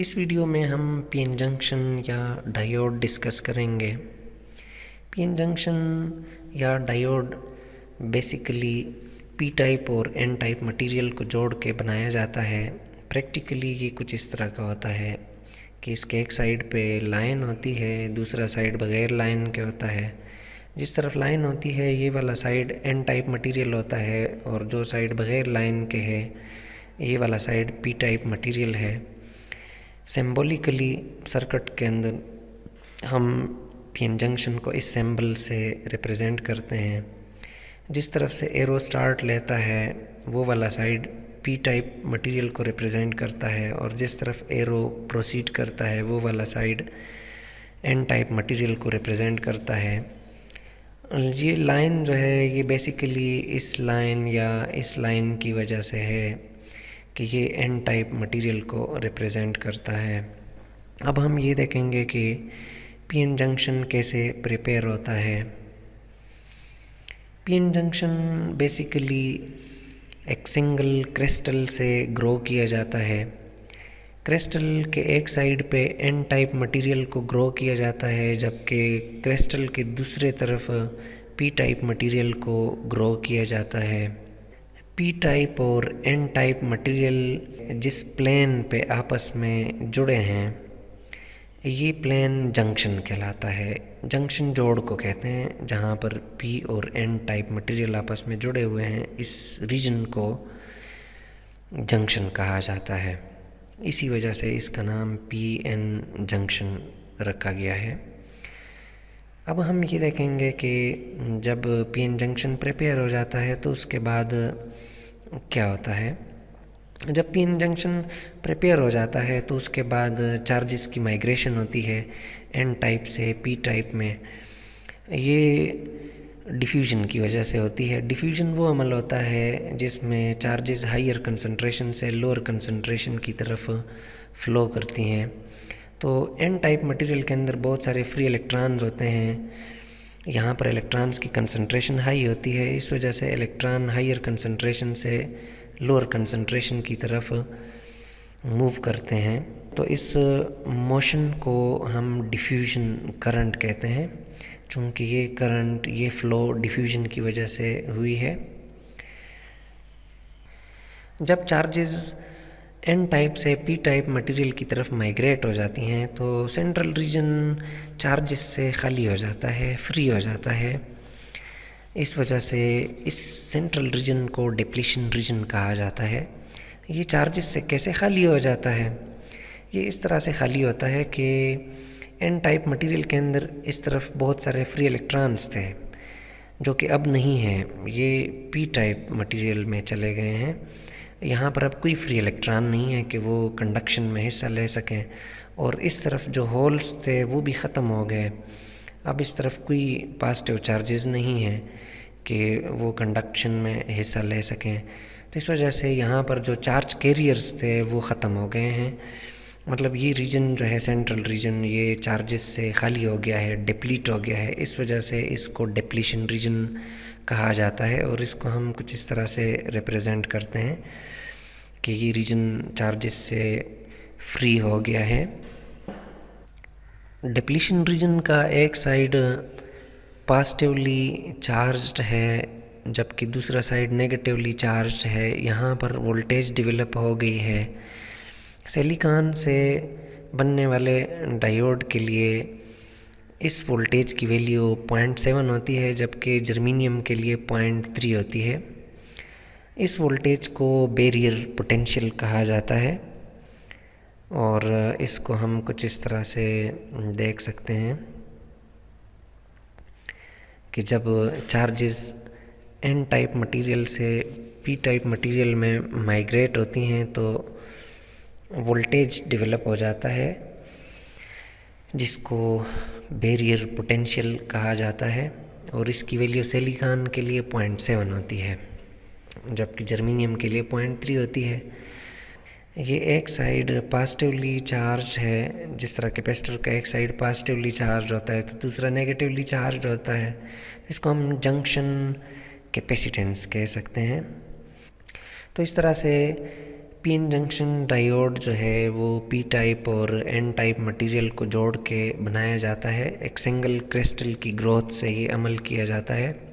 इस वीडियो में हम पीएन जंक्शन या डायोड डिस्कस करेंगे। पीएन जंक्शन या डायोड बेसिकली पी टाइप और एन टाइप मटेरियल को जोड़ के बनाया जाता है। प्रैक्टिकली ये कुछ इस तरह का होता है कि इसके एक साइड पे लाइन होती है, दूसरा साइड बगैर लाइन के होता है। जिस तरफ लाइन होती है ये वाला साइड एन टाइप मटेरियल होता है और जो साइड बगैर लाइन के है ये वाला साइड पी टाइप मटेरियल है। सिंबॉलिकली सर्किट के अंदर हम पीएन जंक्शन को इस सिंबल से रिप्रेजेंट करते हैं। जिस तरफ से एरो स्टार्ट लेता है वो वाला साइड पी टाइप मटेरियल को रिप्रेजेंट करता है और जिस तरफ एरो प्रोसीड करता है वो वाला साइड एन टाइप मटेरियल को रिप्रेजेंट करता है। ये लाइन जो है ये बेसिकली इस लाइन या इस लाइन की वजह से है कि ये एन टाइप मटेरियल को रिप्रेजेंट करता है। अब हम ये देखेंगे कि पीएन जंक्शन कैसे प्रिपेयर होता है। पीएन जंक्शन बेसिकली एक सिंगल क्रिस्टल से ग्रो किया जाता है। क्रिस्टल के एक साइड पे एन टाइप मटेरियल को ग्रो किया जाता है जबकि क्रिस्टल के दूसरे तरफ पी टाइप मटेरियल को ग्रो किया जाता है। पी टाइप और एन टाइप मटेरियल जिस प्लेन पे आपस में जुड़े हैं ये प्लेन जंक्शन कहलाता है। जंक्शन जोड़ को कहते हैं जहाँ पर पी और एन टाइप मटेरियल आपस में जुड़े हुए हैं। इस रीजन को जंक्शन कहा जाता है। इसी वजह से इसका नाम पी एन जंक्शन रखा गया है। अब हम ये देखेंगे कि जब पीएन जंक्शन प्रिपेयर हो जाता है तो उसके बाद क्या होता है। जब पीएन जंक्शन प्रिपेयर हो जाता है तो उसके बाद चार्जेस की माइग्रेशन होती है एन टाइप से पी टाइप में। ये डिफ्यूजन की वजह से होती है। डिफ्यूजन वो अमल होता है जिसमें चार्जेस हायर कंसंट्रेशन से लोअर कंसंट्रेशन की तरफ फ़्लो करती हैं। तो एन टाइप मटेरियल के अंदर बहुत सारे फ्री इलेक्ट्रॉन्स होते हैं। यहाँ पर इलेक्ट्रॉन्स की कंसंट्रेशन हाई होती है, इस वजह से इलेक्ट्रॉन हायर कंसंट्रेशन से लोअर कंसंट्रेशन की तरफ मूव करते हैं। तो इस मोशन को हम डिफ्यूजन करंट कहते हैं, चूँकि ये करंट ये फ़्लो डिफ्यूजन की वजह से हुई है। जब चार्जेस एन टाइप से पी टाइप मटेरियल की तरफ माइग्रेट हो जाती हैं तो सेंट्रल रीजन चार्जेस से खाली हो जाता है, फ्री हो जाता है। इस वजह से इस सेंट्रल रीजन को डिप्लीशन रीजन कहा जाता है। ये चार्जेस से कैसे खाली हो जाता है? ये इस तरह से खाली होता है कि एन टाइप मटेरियल के अंदर इस तरफ बहुत सारे फ्री इलेक्ट्रॉन्स थे जो कि अब नहीं हैं, ये पी टाइप मटेरियल में चले गए हैं। यहाँ पर अब कोई फ्री इलेक्ट्रॉन नहीं है कि वो कंडक्शन में हिस्सा ले सकें और इस तरफ जो होल्स थे वो भी ख़त्म हो गए। अब इस तरफ कोई पॉजिटिव चार्जेस नहीं हैं कि वो कंडक्शन में हिस्सा ले सकें। तो इस वजह से यहाँ पर जो चार्ज कैरियर्स थे वो ख़त्म हो गए हैं। मतलब ये रीजन जो है सेंट्रल रीजन ये चार्जेस से खाली हो गया है, डिप्लीट हो गया है। इस वजह से इसको डिप्लीशन रीजन कहा जाता है और इसको हम कुछ इस तरह से रिप्रेजेंट करते हैं कि ये रीजन चार्जेस से फ्री हो गया है। डिप्लीशन रीजन का एक साइड पॉजिटिवली चार्ज्ड है जबकि दूसरा साइड नेगेटिवली चार्ज्ड है। यहाँ पर वोल्टेज डेवलप हो गई है। सिलिकॉन से बनने वाले डायोड के लिए इस वोल्टेज की वैल्यू 0.7 होती है जबकि जर्मेनियम के लिए 0.3 होती है। इस वोल्टेज को बैरियर पोटेंशियल कहा जाता है और इसको हम कुछ इस तरह से देख सकते हैं कि जब चार्जेस एन टाइप मटेरियल से पी टाइप मटेरियल में माइग्रेट होती हैं तो वोल्टेज डेवलप हो जाता है जिसको बैरियर पोटेंशियल कहा जाता है और इसकी वैल्यू सिलिकॉन के लिए 0.7 होती है जबकि जर्मेनियम के लिए 0.3 होती है। ये एक साइड पॉजिटिवली चार्ज है, जिस तरह कैपेसिटर का एक साइड पॉजिटिवली चार्ज होता है तो दूसरा नेगेटिवली चार्ज होता है। इसको हम जंक्शन कैपेसिटेंस कह सकते हैं। तो इस तरह से पीएन जंक्शन डायोड जो है वो पी टाइप और एन टाइप मटेरियल को जोड़ के बनाया जाता है। एक सिंगल क्रिस्टल की ग्रोथ से ये अमल किया जाता है।